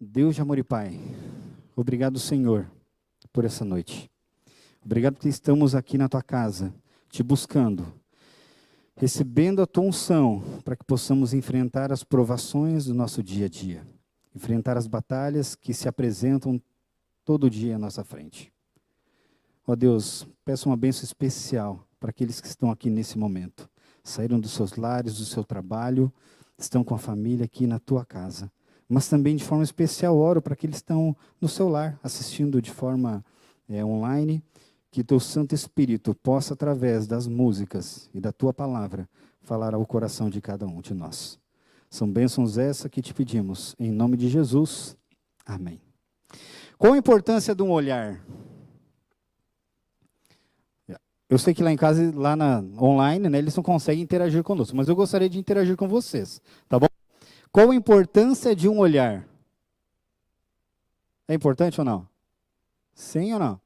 Deus de amor e Pai, obrigado, Senhor, por essa noite. Obrigado porque estamos aqui na Tua casa, Te buscando, recebendo a Tua unção, para que possamos enfrentar as provações do nosso dia a dia, enfrentar as batalhas que se apresentam todo dia à nossa frente. Ó Deus, peço uma bênção especial para aqueles que estão aqui nesse momento. Saíram dos seus lares, do seu trabalho, estão com a família aqui na Tua casa. Mas também, de forma especial, oro para aqueles que estão no seu lar, assistindo de forma online, que Teu Santo Espírito possa, através das músicas e da Tua palavra, falar ao coração de cada um de nós. São bênçãos essas que te pedimos, em nome de Jesus. Amém. Qual a importância de um olhar? Eu sei que lá em casa, online, eles não conseguem interagir conosco, mas eu gostaria de interagir com vocês, tá bom? Qual a importância de um olhar? É importante ou não? Sim ou não?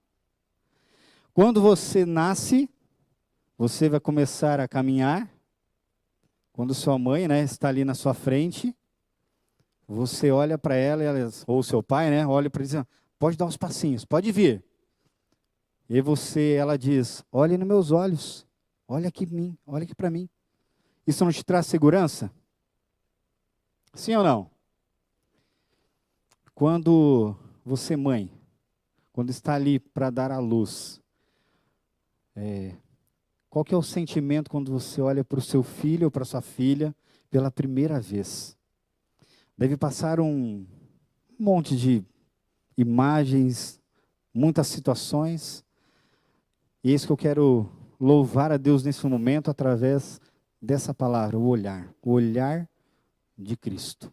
Quando você nasce, você vai começar a caminhar. Quando sua mãe, está ali na sua frente, você olha para ela, ou seu pai, olha para ela e diz, pode dar uns passinhos, pode vir. E ela diz, olhe nos meus olhos, olha aqui para mim. Isso não te traz segurança? Sim ou não? Quando você, mãe, quando está ali para dar à luz, qual que é o sentimento quando você olha para o seu filho ou para sua filha pela primeira vez? Deve passar um monte de imagens, muitas situações. E é isso que eu quero louvar a Deus nesse momento através dessa palavra, o olhar de Cristo.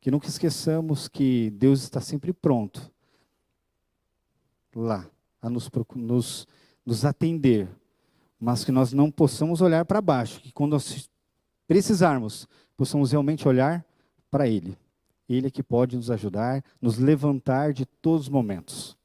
Que nunca esqueçamos que Deus está sempre pronto lá a nos atender, mas que nós não possamos olhar para baixo, que quando nós precisarmos, possamos realmente olhar para Ele. Ele é que pode nos ajudar, nos levantar de todos os momentos.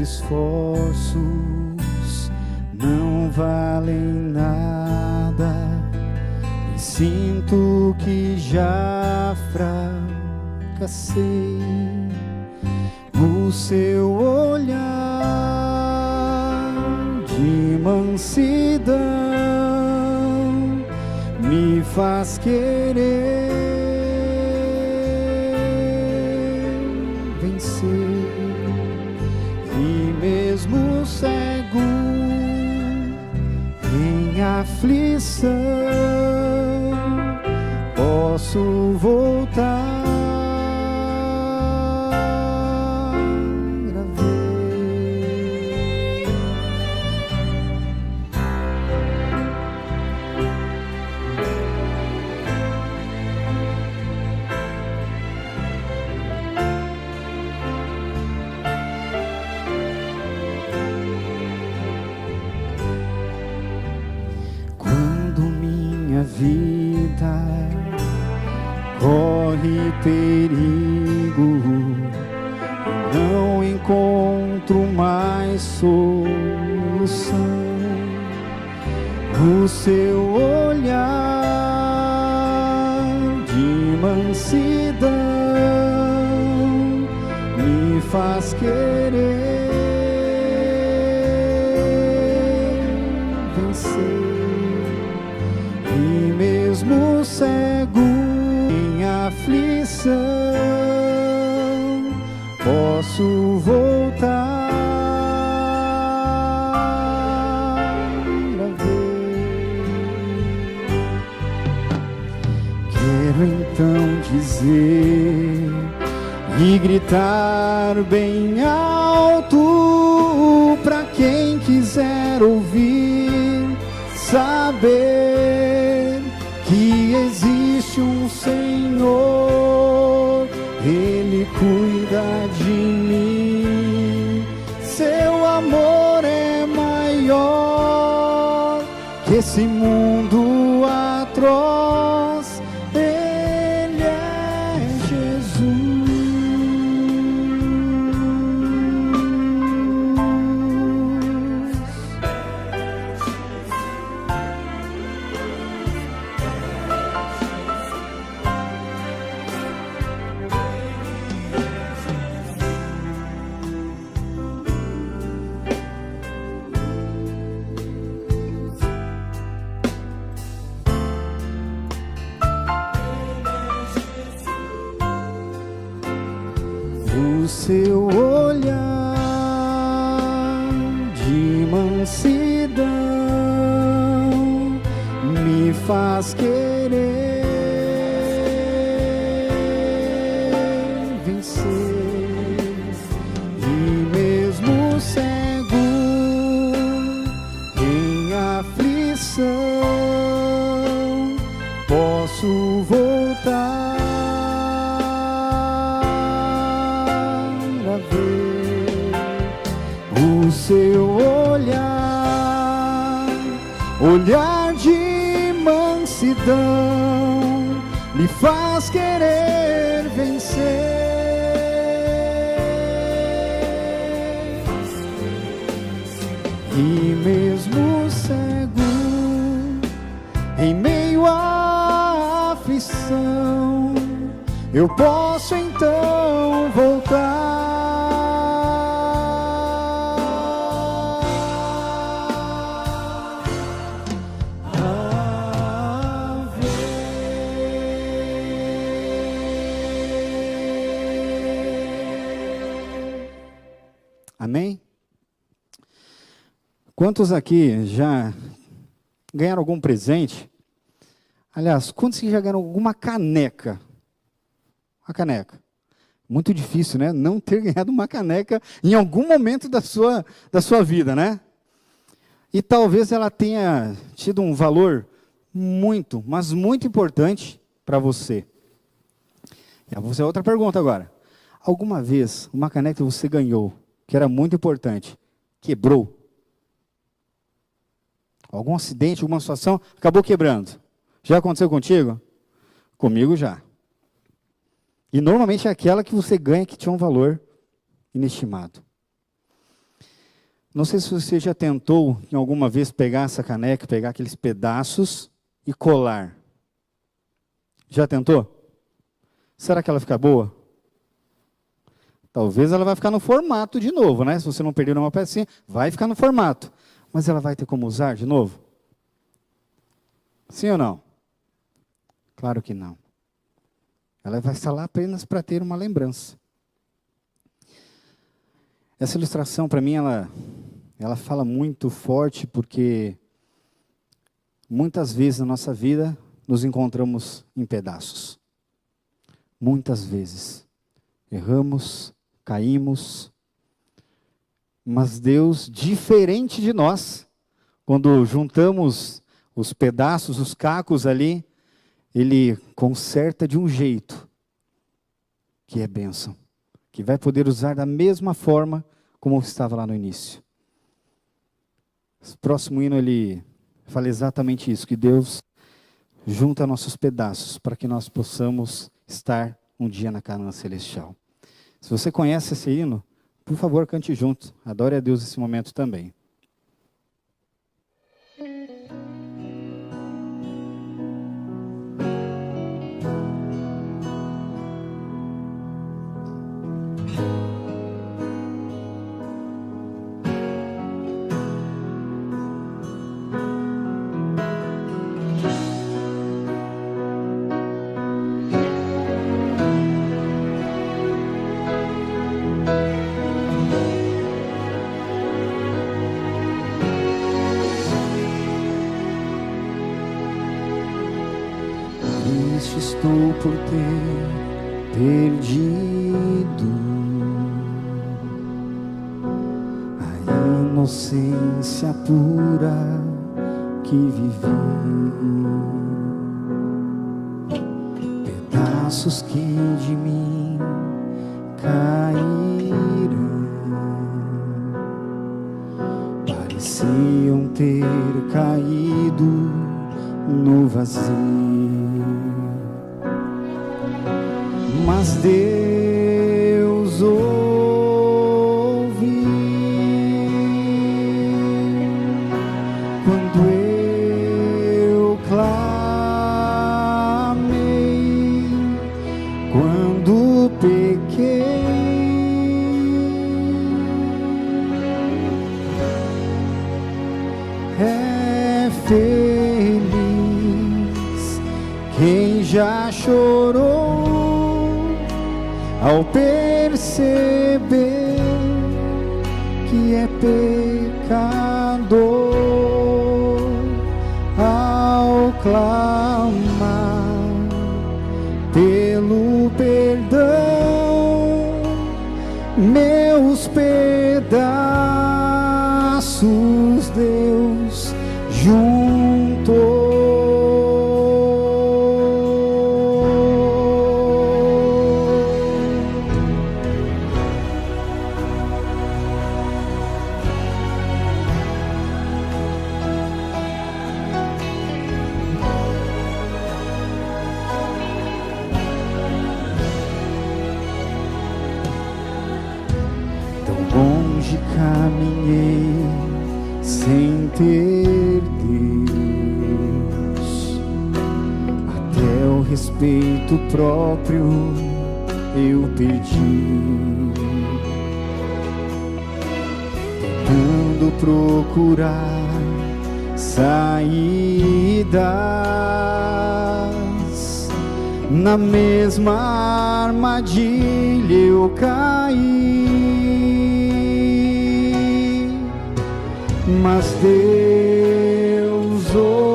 Esforços não valem nada e sinto que já fracassei. O seu olhar de mansidão me faz querer vencer. Mesmo cego em aflição, posso voltar a ver. Vida corre perigo, não encontro mais solução. O seu olhar de mansidão me faz querer vencer. Mesmo cego em aflição, posso voltar a ver. Quero então dizer e gritar bem alto para quem quiser ouvir, saber que existe um Senhor, Ele cuida de mim. Seu amor é maior Esse mundo atroz, Ele é Jesus. O seu olhar de mansidão me faz querer vencer, e mesmo cego em aflição posso voltar o seu olhar de mansidão me faz querer vencer, e mesmo cego em meio à aflição eu posso então voltar a ver. Amém? Quantos aqui já ganharam algum presente? Aliás, quantos que já ganharam alguma caneca? Uma caneca. Muito difícil, né? Não ter ganhado uma caneca em algum momento da sua vida, né? E talvez ela tenha tido um valor muito, mas muito importante para você. E eu vou fazer outra pergunta agora. Alguma vez uma caneca que você ganhou, que era muito importante, quebrou? Algum acidente, alguma situação, acabou quebrando? Já aconteceu contigo? Comigo já. E normalmente é aquela que você ganha que tinha um valor inestimado. Não sei se você já tentou em alguma vez pegar essa caneca, pegar aqueles pedaços e colar. Já tentou? Será que ela fica boa? Talvez ela vai ficar no formato de novo, né? Se você não perder uma pecinha, vai ficar no formato. Mas ela vai ter como usar de novo? Sim ou não? Claro que não. Ela vai estar lá apenas para ter uma lembrança. Essa ilustração, para mim, ela fala muito forte, porque muitas vezes na nossa vida nos encontramos em pedaços. Muitas vezes. Erramos, caímos, mas Deus, diferente de nós, quando juntamos os pedaços, os cacos ali, Ele conserta de um jeito que é bênção, que vai poder usar da mesma forma como estava lá no início. O próximo hino, ele fala exatamente isso, que Deus junta nossos pedaços para que nós possamos estar um dia na Canaã celestial. Se você conhece esse hino, por favor, cante junto. Adore a Deus nesse momento também. Estou por ter perdido a inocência pura que vivi, pedaços que de mim caíram, pareciam ter caído perdido no vazio. Mas Deus ouve quando eu clamei, quando pequei. É feliz quem já chorou ao perceber que é pecador, ao clamar pelo perdão, meus pedaços Deus juntou. Tão longe caminhei sem ter Deus, até o respeito próprio eu perdi, tentando procurar saídas, na mesma armadilha eu caí. Mas Deus ouviu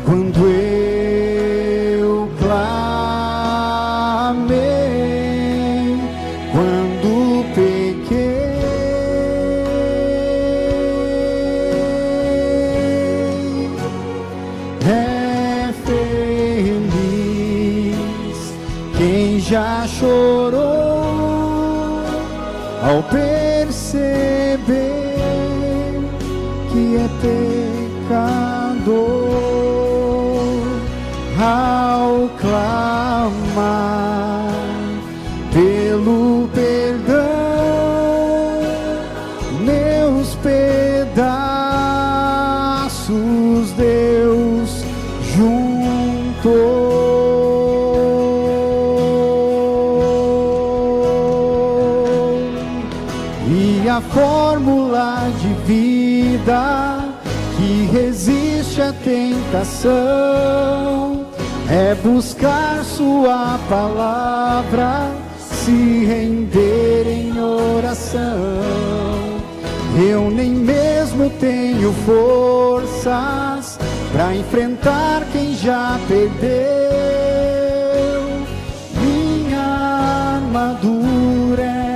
quando eu clamei, quando pequei. É feliz quem já chorou ao perceber que é pecador, ao clamar pelo perdão, meus pedaços Deus juntou. E a fórmula de vida que resiste à tentação é buscar sua palavra, se render em oração. Eu nem mesmo tenho forças para enfrentar quem já perdeu. Minha armadura é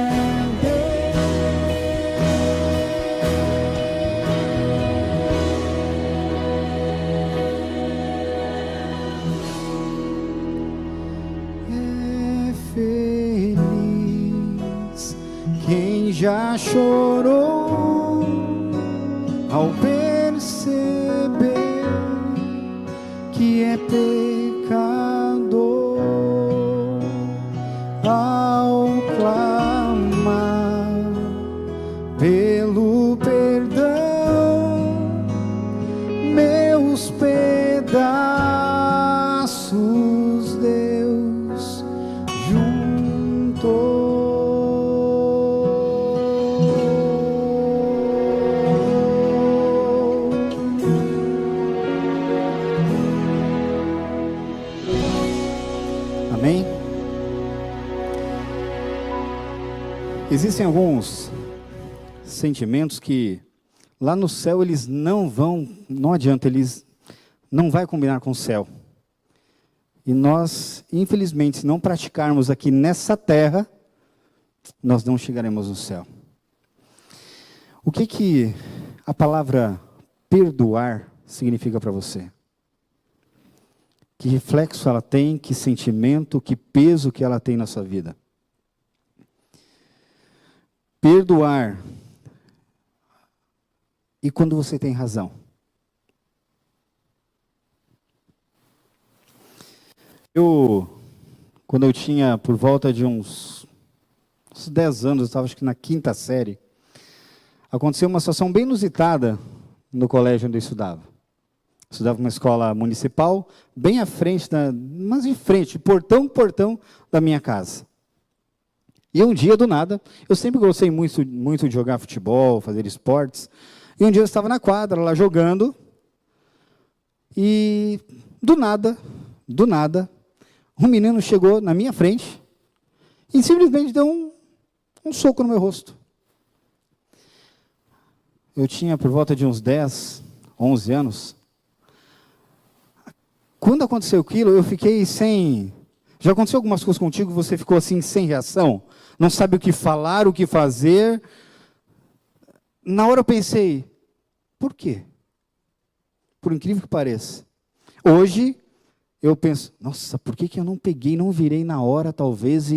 quem já chorou ao perceber que é pecador, ao clamar pelo perdão, meus pedaços Deus juntou. Amém? Existem alguns sentimentos que lá no céu eles não adianta, eles não vai combinar com o céu. E nós, infelizmente, se não praticarmos aqui nessa terra, nós não chegaremos no céu. O que a palavra perdoar significa para você? Que reflexo ela tem, que sentimento, que peso que ela tem na sua vida? Perdoar e quando você tem razão. Quando eu tinha por volta de uns 10 anos, eu estava acho que na 5ª série, aconteceu uma situação bem inusitada no colégio onde eu estudava. Eu estudava numa escola municipal, bem à frente, mas em frente, portão da minha casa. E um dia, do nada, eu sempre gostei muito de jogar futebol, fazer esportes, e um dia eu estava na quadra, lá jogando, e do nada, um menino chegou na minha frente e simplesmente deu um soco no meu rosto. Eu tinha por volta de uns 10, 11 anos. Quando aconteceu aquilo, eu fiquei sem... Já aconteceu algumas coisas contigo, você ficou assim, sem reação? Não sabe o que falar, o que fazer? Na hora eu pensei, por quê? Por incrível que pareça. Hoje, eu penso, nossa, por que eu não peguei, não virei na hora, talvez,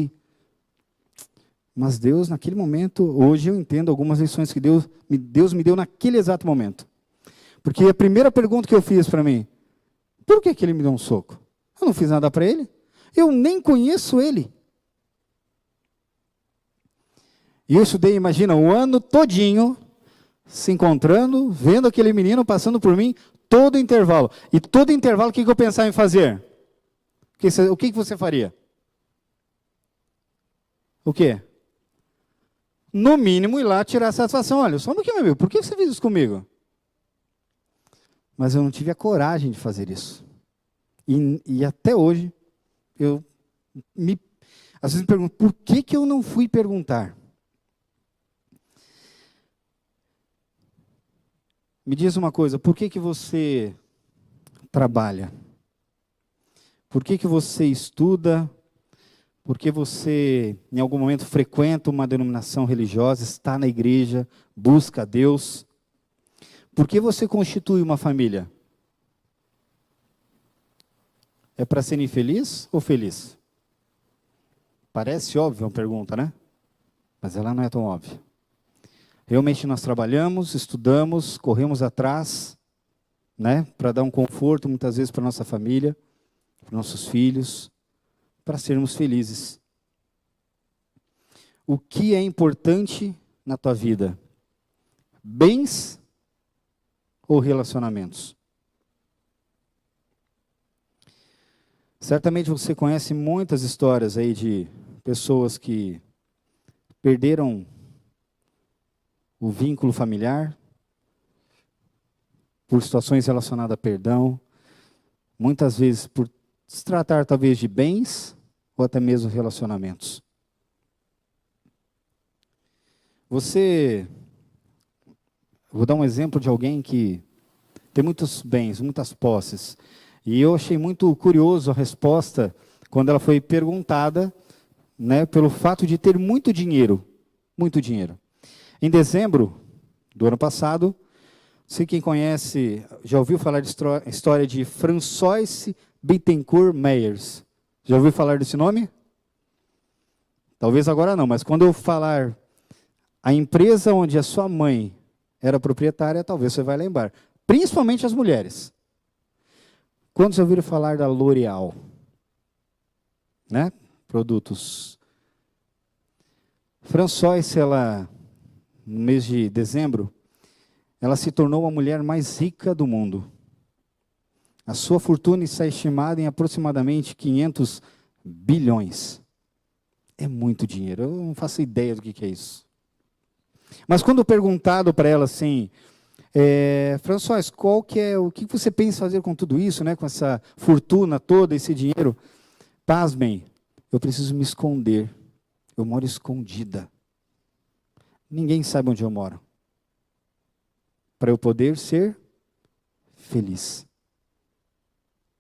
Mas Deus, naquele momento, hoje eu entendo algumas lições que Deus me deu naquele exato momento. Porque a primeira pergunta que eu fiz para mim, por que ele me deu um soco? Eu não fiz nada para ele. Eu nem conheço ele. E eu estudei, imagina, o ano todinho, se encontrando, vendo aquele menino passando por mim, todo intervalo. E todo intervalo, o que eu pensava em fazer? O que você faria? O quê? No mínimo, ir lá tirar a satisfação. Olha, só um pouquinho, meu amigo, por que você fez isso comigo? Mas eu não tive a coragem de fazer isso. E até hoje, às vezes me pergunto, por que eu não fui perguntar? Me diz uma coisa, por que você trabalha? Por que você estuda? Por que você, em algum momento, frequenta uma denominação religiosa, está na igreja, busca a Deus? Por que você constitui uma família? É para ser infeliz ou feliz? Parece óbvia uma pergunta, né? Mas ela não é tão óbvia. Realmente nós trabalhamos, estudamos, corremos atrás, né, para dar um conforto, muitas vezes, para nossa família, para nossos filhos, para sermos felizes. O que é importante na tua vida? Bens ou relacionamentos? Certamente você conhece muitas histórias aí de pessoas que perderam o vínculo familiar por situações relacionadas a perdão, muitas vezes por se tratar talvez de bens ou até mesmo relacionamentos. Vou dar um exemplo de alguém que tem muitos bens, muitas posses, e eu achei muito curioso a resposta quando ela foi perguntada, né, pelo fato de ter muito dinheiro, muito dinheiro. Em dezembro do ano passado, se quem conhece, já ouviu falar de história de François Bittencourt Meyers? Já ouviu falar desse nome? Talvez agora não, mas quando eu falar a empresa onde a sua mãe era proprietária, talvez você vai lembrar. Principalmente as mulheres. Quantos ouviram falar da L'Oréal? Né? Produtos. François, no mês de dezembro, ela se tornou a mulher mais rica do mundo. A sua fortuna está estimada em aproximadamente 500 bilhões. É muito dinheiro, eu não faço ideia do que é isso. Mas quando perguntado para ela assim, François, o que você pensa fazer com tudo isso, né, com essa fortuna toda, esse dinheiro? Pasmem, eu preciso me esconder. Eu moro escondida. Ninguém sabe onde eu moro. Para eu poder ser feliz.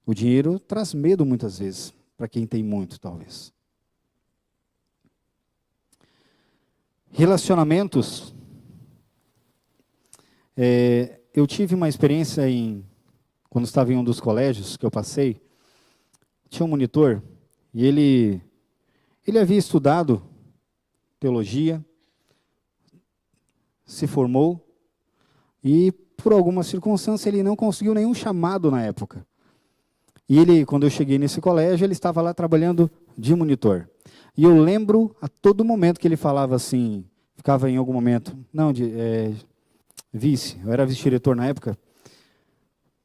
O dinheiro traz medo muitas vezes, para quem tem muito, talvez. Relacionamentos. Eu tive uma experiência quando estava em um dos colégios que eu passei, tinha um monitor, e ele havia estudado teologia, se formou, e por alguma circunstância, ele não conseguiu nenhum chamado na época. E ele, quando eu cheguei nesse colégio, ele estava lá trabalhando de monitor. E eu lembro a todo momento que ele falava assim, ficava em algum momento, não, vice, eu era vice-diretor na época,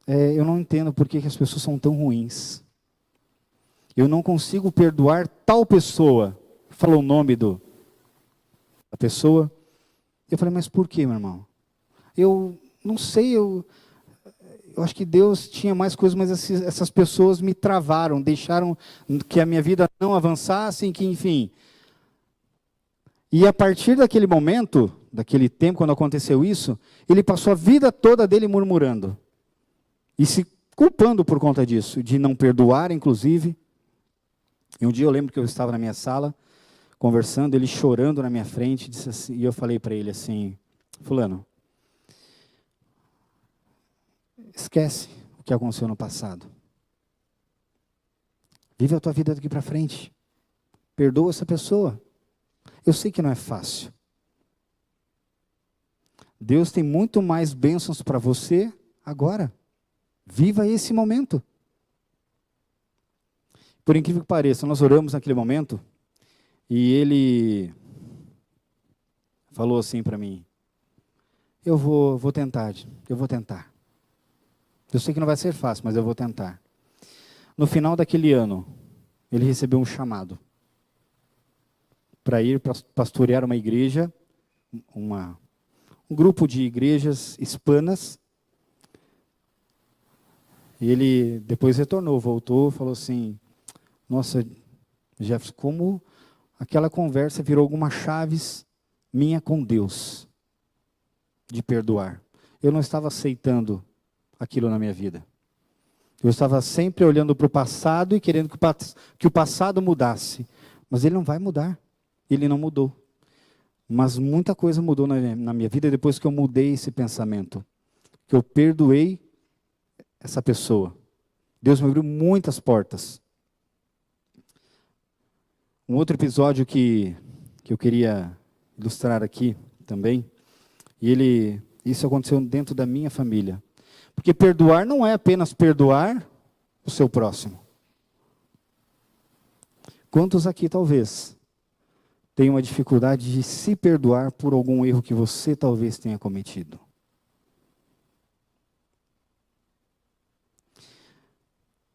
eu não entendo por que as pessoas são tão ruins. Eu não consigo perdoar tal pessoa. Falou o nome da pessoa. Eu falei, mas por quê, meu irmão? Eu não sei, eu acho que Deus tinha mais coisas, mas essas pessoas me travaram, deixaram que a minha vida não avançasse, que enfim. E a partir daquele momento, daquele tempo, quando aconteceu isso, ele passou a vida toda dele murmurando. E se culpando por conta disso, de não perdoar, inclusive. E um dia eu lembro que eu estava na minha sala, conversando, ele chorando na minha frente, disse assim, e eu falei para ele assim, fulano, esquece o que aconteceu no passado. Vive a tua vida daqui para frente. Perdoa essa pessoa. Eu sei que não é fácil. Deus tem muito mais bênçãos para você agora. Viva esse momento. Por incrível que pareça, nós oramos naquele momento e ele falou assim para mim, eu vou tentar, eu vou tentar. Eu sei que não vai ser fácil, mas eu vou tentar. No final daquele ano, ele recebeu um chamado para ir pastorear uma igreja, um grupo de igrejas hispanas. E ele depois retornou, voltou, falou assim, nossa, Jefferson, como aquela conversa virou algumas chaves minha com Deus, de perdoar. Eu não estava aceitando aquilo na minha vida. Eu estava sempre olhando para o passado e querendo que o passado mudasse. Mas ele não vai mudar. Ele não mudou. Mas muita coisa mudou na minha vida depois que eu mudei esse pensamento. Que eu perdoei essa pessoa. Deus me abriu muitas portas. Um outro episódio que eu queria ilustrar aqui também, isso aconteceu dentro da minha família. Porque perdoar não é apenas perdoar o seu próximo. Quantos aqui, talvez, têm uma dificuldade de se perdoar por algum erro que você talvez tenha cometido?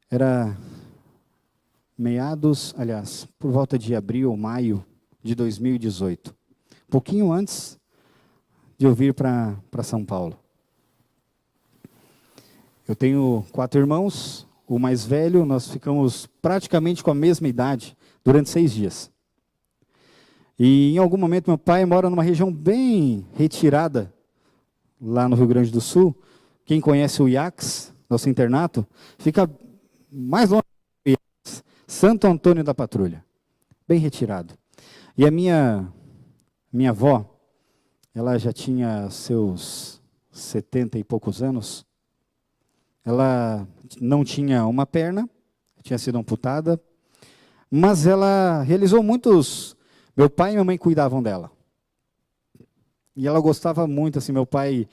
Era por volta de abril ou maio de 2018. Pouquinho antes de eu vir para São Paulo. Eu tenho 4 irmãos, o mais velho, nós ficamos praticamente com a mesma idade durante 6 dias. E em algum momento meu pai mora numa região bem retirada, lá no Rio Grande do Sul. Quem conhece o IACS, nosso internato, fica mais longe do IACS, Santo Antônio da Patrulha, bem retirado. E a minha avó, ela já tinha seus 70 e poucos anos. Ela não tinha uma perna, tinha sido amputada, mas ela realizou muitos. Meu pai e minha mãe cuidavam dela. E ela gostava muito, assim, meu pai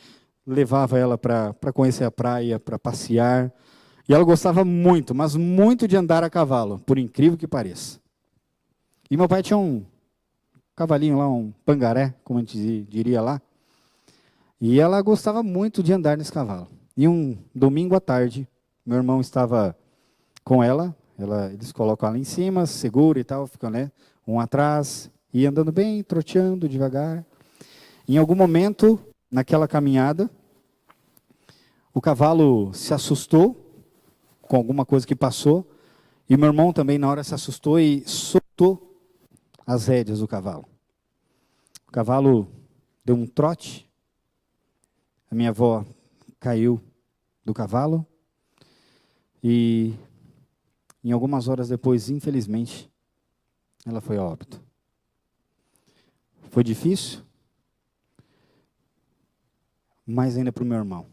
levava ela para conhecer a praia, para passear. E ela gostava muito, mas muito de andar a cavalo, por incrível que pareça. E meu pai tinha um cavalinho lá, um pangaré, como a gente diria lá. E ela gostava muito de andar nesse cavalo. E um domingo à tarde, meu irmão estava com ela, eles colocam ela em cima, segura e tal, ficam, né, um atrás, e andando bem, troteando devagar. Em algum momento, naquela caminhada, o cavalo se assustou com alguma coisa que passou, e meu irmão também na hora se assustou e soltou as rédeas do cavalo. O cavalo deu um trote, a minha avó caiu do cavalo, e em algumas horas depois, infelizmente, ela foi a óbito. Foi difícil, mais ainda para o meu irmão.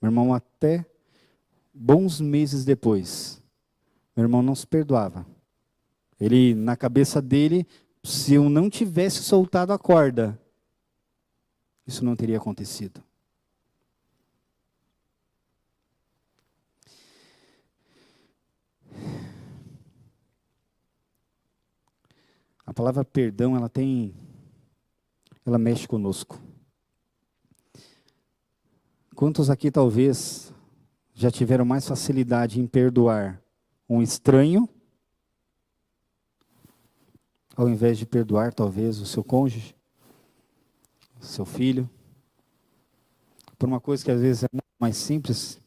Meu irmão, até bons meses depois, meu irmão não se perdoava. Ele, na cabeça dele, se eu não tivesse soltado a corda, isso não teria acontecido. palavra perdão, ela mexe conosco. Quantos aqui talvez já tiveram mais facilidade em perdoar um estranho, ao invés de perdoar talvez o seu cônjuge, o seu filho, por uma coisa que às vezes é muito mais simples?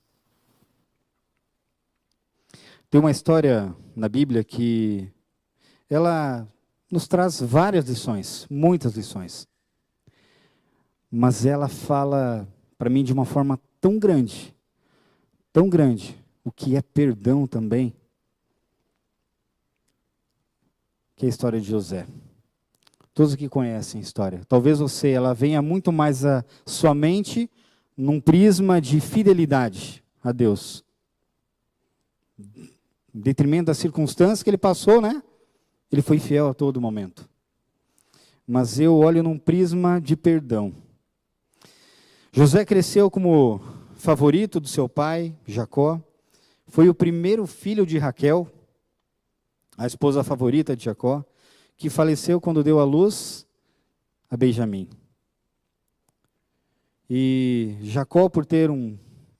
Tem uma história na Bíblia que ela nos traz várias lições, muitas lições. Mas ela fala para mim de uma forma tão grande, o que é perdão também, que é a história de José. Todos aqui conhecem a história. Talvez ela venha muito mais à sua mente num prisma de fidelidade a Deus. Em detrimento das circunstâncias que ele passou, né? Ele foi fiel a todo momento. Mas eu olho num prisma de perdão. José cresceu como favorito do seu pai, Jacó. Foi o primeiro filho de Raquel, a esposa favorita de Jacó, que faleceu quando deu à luz a Benjamim. E Jacó, por ter um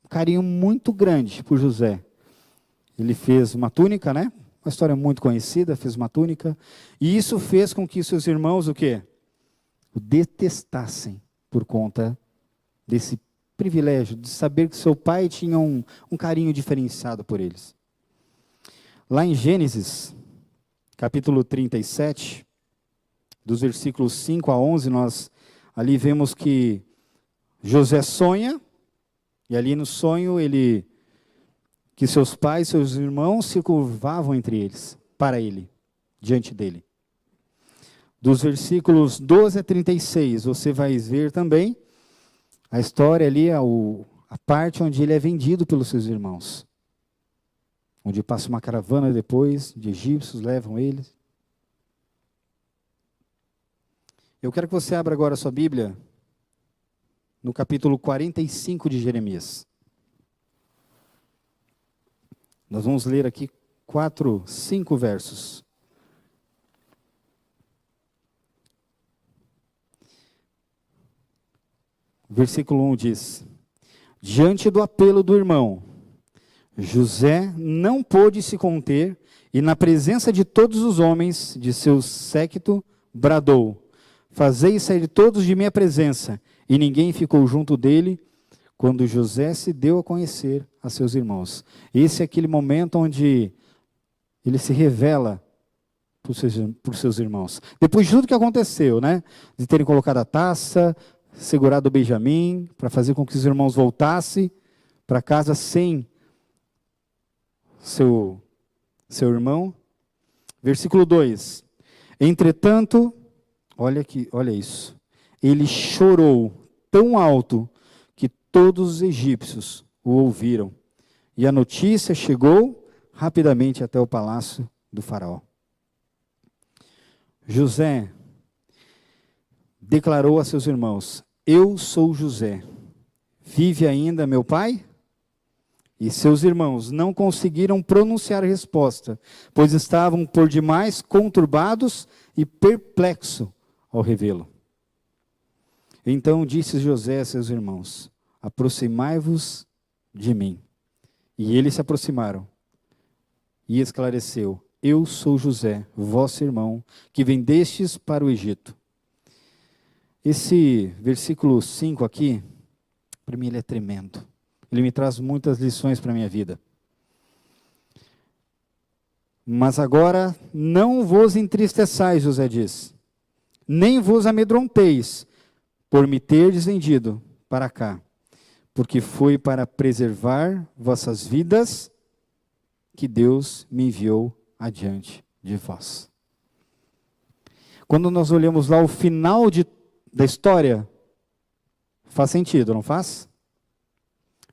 carinho muito grande por José, ele fez uma túnica, né? Uma história muito conhecida, fez uma túnica. E isso fez com que seus irmãos, o quê? O detestassem por conta desse privilégio, de saber que seu pai tinha um carinho diferenciado por eles. Lá em Gênesis, capítulo 37, dos versículos 5 a 11, nós ali vemos que José sonha, e ali no sonho que seus pais, seus irmãos se curvavam entre eles, para ele, diante dele. Dos versículos 12 a 36, você vai ver também a história ali, a parte onde ele é vendido pelos seus irmãos. Onde passa uma caravana depois, de egípcios, levam ele. Eu quero que você abra agora a sua Bíblia, no capítulo 45 de Jeremias. Nós vamos ler aqui 5 versos. Versículo 1 diz: diante do apelo do irmão, José não pôde se conter e na presença de todos os homens de seu séquito bradou: fazei sair todos de minha presença. E ninguém ficou junto dele quando José se deu a conhecer a seus irmãos. Esse é aquele momento onde ele se revela por seus irmãos. Depois de tudo que aconteceu, né? De terem colocado a taça, segurado o Benjamim, para fazer com que os irmãos voltassem para casa sem seu irmão. Versículo 2. Entretanto, olha isso. Ele chorou tão alto que todos os egípcios o ouviram. E a notícia chegou rapidamente até o palácio do faraó. José declarou a seus irmãos: eu sou José. Vive ainda meu pai? E seus irmãos não conseguiram pronunciar a resposta, pois estavam por demais conturbados e perplexos ao revê-lo. Então disse José a seus irmãos: aproximai-vos de mim. E eles se aproximaram. E esclareceu: eu sou José, vosso irmão, que vendestes para o Egito. Esse versículo 5 aqui, para mim ele é tremendo. Ele me traz muitas lições para a minha vida. Mas agora não vos entristeçais, José diz, nem vos amedronteis, por me terdes vendido para cá, porque foi para preservar vossas vidas que Deus me enviou adiante de vós. Quando nós olhamos lá o final da história, faz sentido, não faz?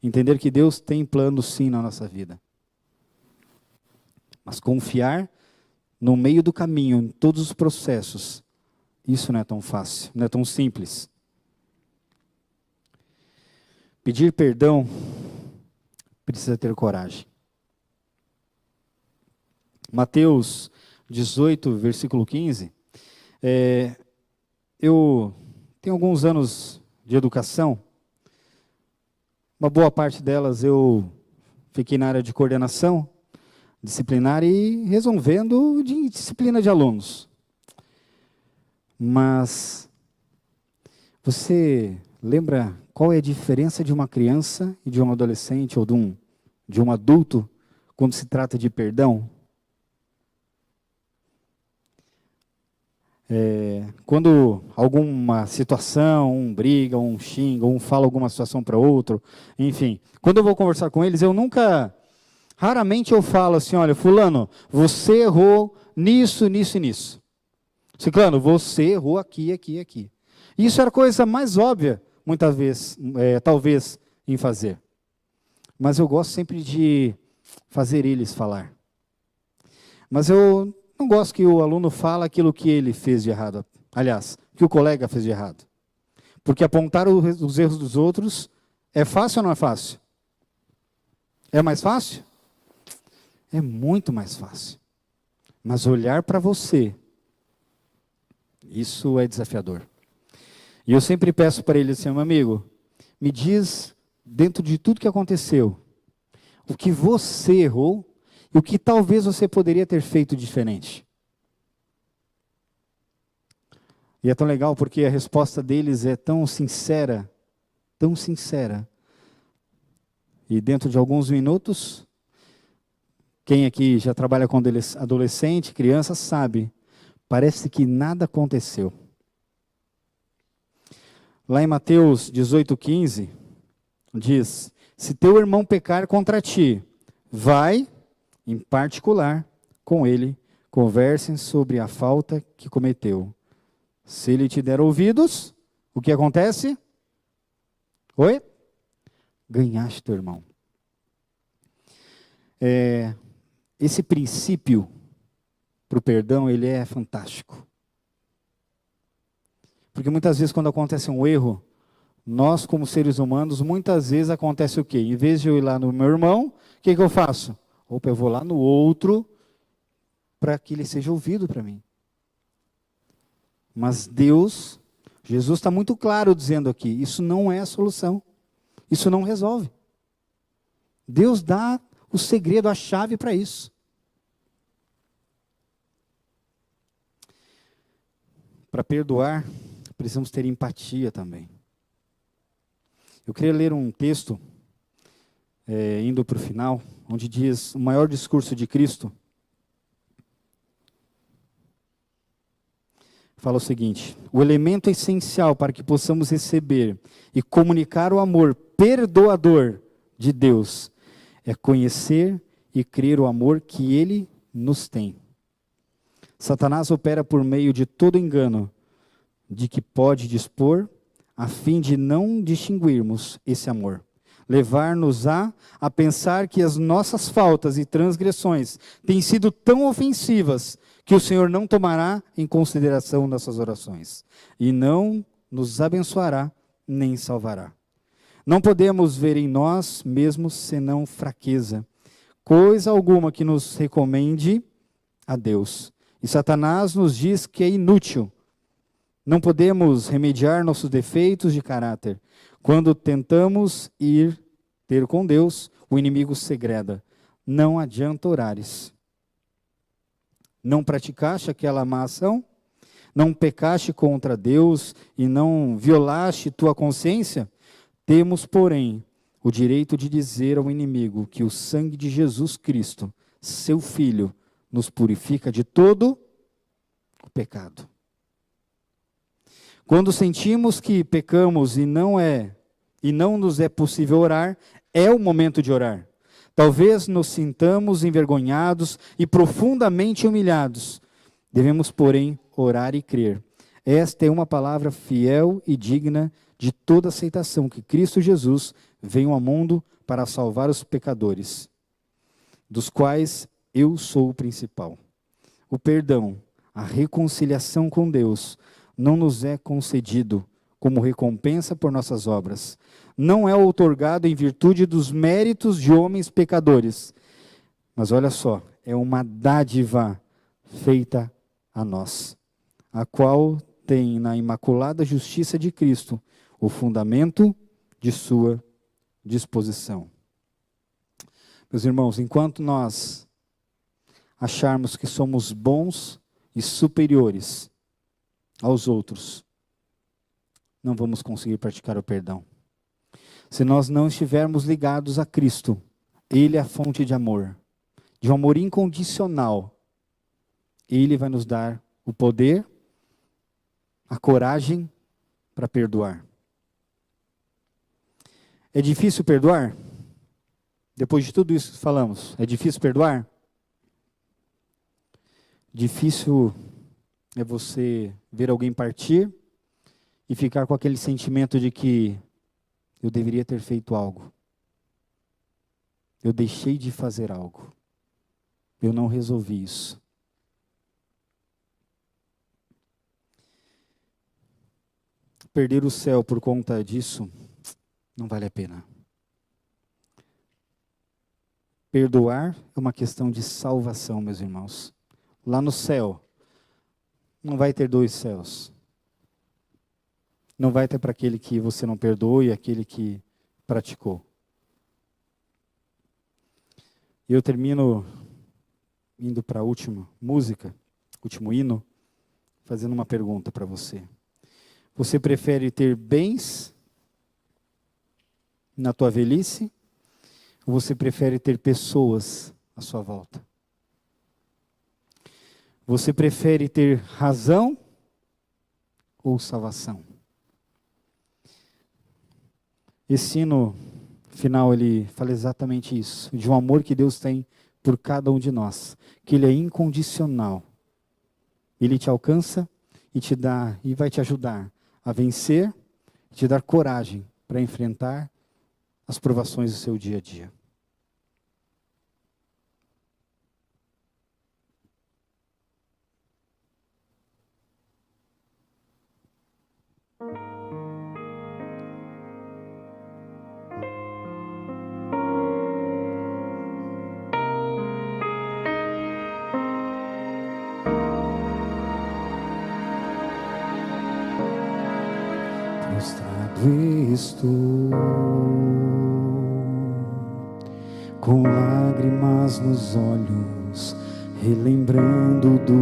Entender que Deus tem planos sim na nossa vida. Mas confiar no meio do caminho, em todos os processos, isso não é tão fácil, não é tão simples. Pedir perdão precisa ter coragem. Mateus 18, versículo 15, Eu tenho alguns anos de educação, uma boa parte delas eu fiquei na área de coordenação disciplinar e resolvendo de disciplina de alunos. Mas você lembra qual é a diferença de uma criança e de um adolescente ou de um adulto quando se trata de perdão? Quando alguma situação, um briga, um xinga, um fala alguma situação para outro, enfim, quando eu vou conversar com eles, raramente eu falo assim, olha, fulano, você errou nisso, nisso e nisso. Ciclano, você errou aqui, aqui, aqui. Isso era a coisa mais óbvia, muitas vezes, talvez, em fazer. Mas eu gosto sempre de fazer eles falar. Mas eu não gosto que o aluno fale aquilo que ele fez de errado. Aliás, que o colega fez de errado. Porque apontar os erros dos outros é fácil ou não é fácil? É mais fácil? É muito mais fácil. Mas olhar para você, isso é desafiador. E eu sempre peço para ele assim, meu amigo, me diz, dentro de tudo que aconteceu, o que você errou e o que talvez você poderia ter feito diferente. E é tão legal porque a resposta deles é tão sincera, tão sincera. E dentro de alguns minutos, quem aqui já trabalha com adolescente, criança, sabe, parece que nada aconteceu. Lá em Mateus 18:15, diz, se teu irmão pecar contra ti, vai, em particular, com ele, conversem sobre a falta que cometeu. Se ele te der ouvidos, o que acontece? Oi? Ganhaste teu irmão. Esse princípio para o perdão, ele é fantástico. Porque muitas vezes quando acontece um erro, nós como seres humanos, muitas vezes acontece o quê? Em vez de eu ir lá no meu irmão, o que eu faço? Opa, eu vou lá no outro para que ele seja ouvido para mim. Mas Deus, Jesus está muito claro dizendo aqui, isso não é a solução. Isso não resolve. Deus dá o segredo, a chave para isso. Para perdoar, precisamos ter empatia também. Eu queria ler um texto, indo para o final, onde diz o maior discurso de Cristo. Fala o seguinte, o elemento essencial para que possamos receber e comunicar o amor perdoador de Deus é conhecer e crer o amor que Ele nos tem. Satanás opera por meio de todo engano de que pode dispor, a fim de não distinguirmos esse amor. Levar-nos a pensar que as nossas faltas e transgressões têm sido tão ofensivas que o Senhor não tomará em consideração nossas orações e não nos abençoará nem salvará. Não podemos ver em nós mesmos senão fraqueza, coisa alguma que nos recomende a Deus. E Satanás nos diz que é inútil. Não podemos remediar nossos defeitos de caráter. Quando tentamos ter com Deus, o inimigo segreda. Não adianta orares. Não praticaste aquela má ação? Não pecaste contra Deus e não violaste tua consciência? Temos, porém, o direito de dizer ao inimigo que o sangue de Jesus Cristo, seu Filho, nos purifica de todo o pecado. Quando sentimos que pecamos e não nos é possível orar, é o momento de orar. Talvez nos sintamos envergonhados e profundamente humilhados. Devemos, porém, orar e crer. Esta é uma palavra fiel e digna de toda aceitação, que Cristo Jesus veio ao mundo para salvar os pecadores, dos quais eu sou o principal. O perdão, a reconciliação com Deus, não nos é concedido como recompensa por nossas obras. Não é outorgado em virtude dos méritos de homens pecadores. Mas olha só, é uma dádiva feita a nós. a qual tem na imaculada justiça de Cristo o fundamento de sua disposição. Meus irmãos, enquanto nós acharmos que somos bons e superiores aos outros, não vamos conseguir praticar o perdão. Se nós não estivermos ligados a Cristo, Ele é a fonte de amor incondicional. Ele vai nos dar o poder, a coragem para perdoar. É difícil perdoar? Depois de tudo isso que falamos, é difícil perdoar? Difícil é você ver alguém partir e ficar com aquele sentimento de que eu deveria ter feito algo. Eu deixei de fazer algo. Eu não resolvi isso. Perder o céu por conta disso não vale a pena. Perdoar é uma questão de salvação, meus irmãos. Lá no céu, não vai ter dois céus. Não vai ter para aquele que você não perdoou e aquele que praticou. Eu termino indo para a última música, último hino, fazendo uma pergunta para você. Você prefere ter bens na tua velhice? Ou você prefere ter pessoas à sua volta? Você prefere ter razão ou salvação? Esse hino final, ele fala exatamente isso, de um amor que Deus tem por cada um de nós, que Ele é incondicional. Ele te alcança e te dá, e vai te ajudar a vencer, te dar coragem para enfrentar as provações do seu dia a dia. Prostrado estou, com lágrimas nos olhos, relembrando do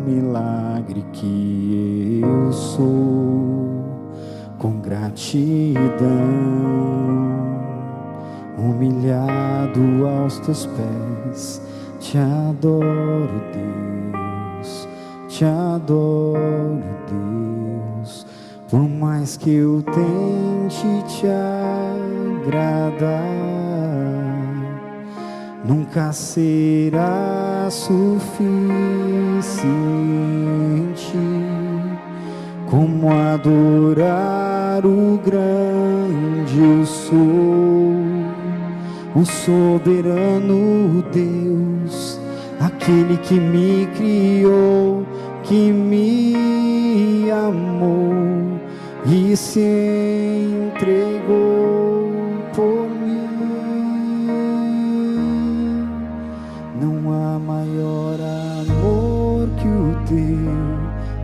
milagre que eu sou, com gratidão, humilhado aos teus pés, te adoro, Deus, te adoro, Deus. Por mais que eu tente te agradar, nunca será suficiente como adorar o grande eu sou, o soberano Deus, aquele que me criou, que me amou e se entregou por mim. Não há maior amor que o teu,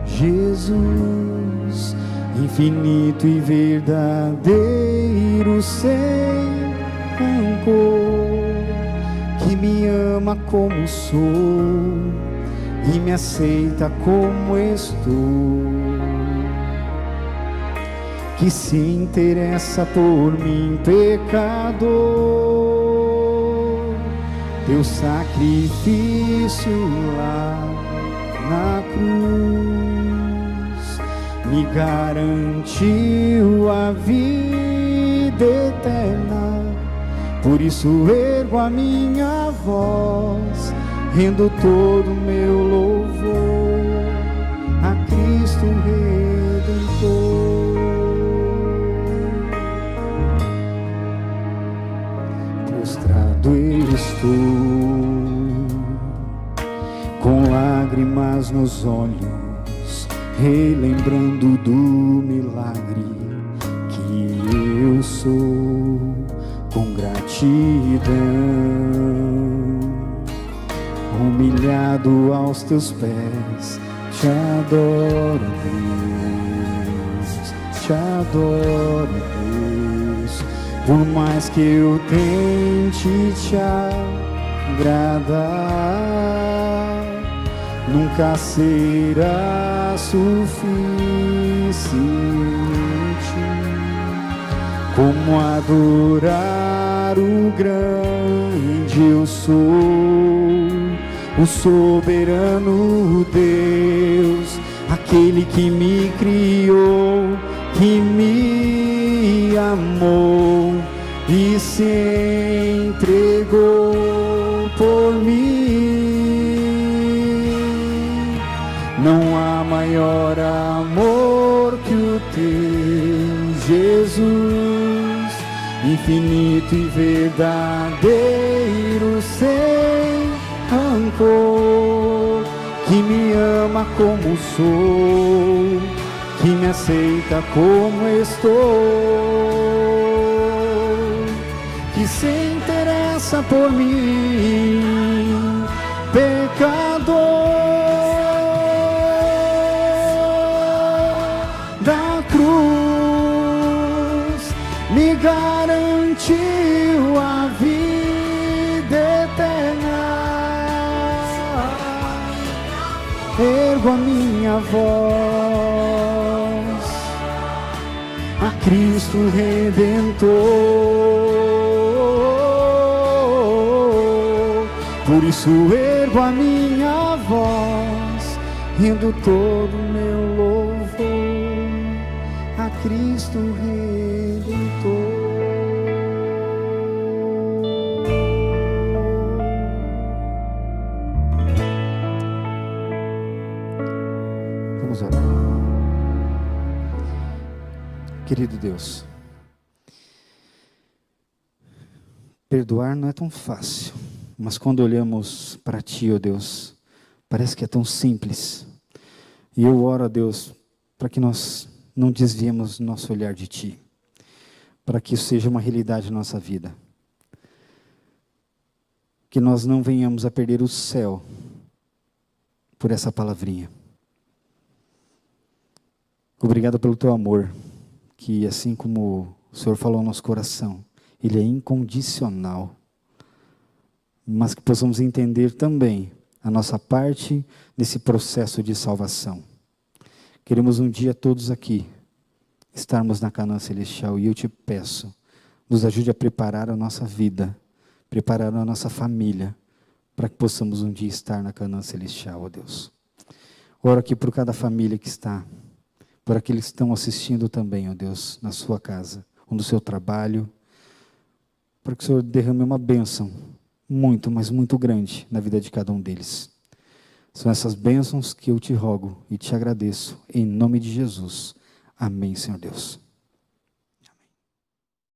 Jesus, infinito e verdadeiro, sem rancor, que me ama como sou e me aceita como estou, que se interessa por mim, pecador. Teu sacrifício lá na cruz me garantiu a vida eterna. Por isso ergo a minha voz, rendo todo o meu louvor a Cristo Redentor. Prostrado estou, com lágrimas nos olhos, relembrando do milagre que eu sou, com gratidão, humilhado aos teus pés, Te adoro, Deus, te adoro, Deus. Por mais que eu tente te agradar, nunca será suficiente como adorar o grande eu sou, o soberano Deus, aquele que me criou, que me amou e se entregou por mim. Não há maior amor que o teu, Jesus, infinito e verdadeiro, sem rancor, que me ama como sou, que me aceita como estou, que se interessa por mim, pecador. Da cruz me garantiu a vida eterna. Ergo a minha voz a Cristo Redentor. Por isso ergo a minha voz, rendo todo o meu louvor a Cristo Redentor. Vamos orar. Querido Deus, perdoar não é tão fácil, mas quando olhamos para Ti, ó Deus, parece que é tão simples. E eu oro a Deus para que nós não desviemos nosso olhar de Ti, para que isso seja uma realidade na nossa vida, que nós não venhamos a perder o céu por essa palavrinha. Obrigado pelo Teu amor, que assim como o Senhor falou ao nosso coração, Ele é incondicional, mas que possamos entender também a nossa parte nesse processo de salvação. Queremos um dia todos aqui estarmos na Canaã Celestial, e eu te peço, nos ajude a preparar a nossa vida, preparar a nossa família, para que possamos um dia estar na Canaã Celestial, ó Deus. Oro aqui por cada família que está, por aqueles que estão assistindo também, ó Deus, na sua casa, ou no seu trabalho, para que o Senhor derrame uma bênção muito, mas muito grande na vida de cada um deles. São essas bênçãos que eu te rogo e te agradeço, em nome de Jesus. Amém, Senhor Deus.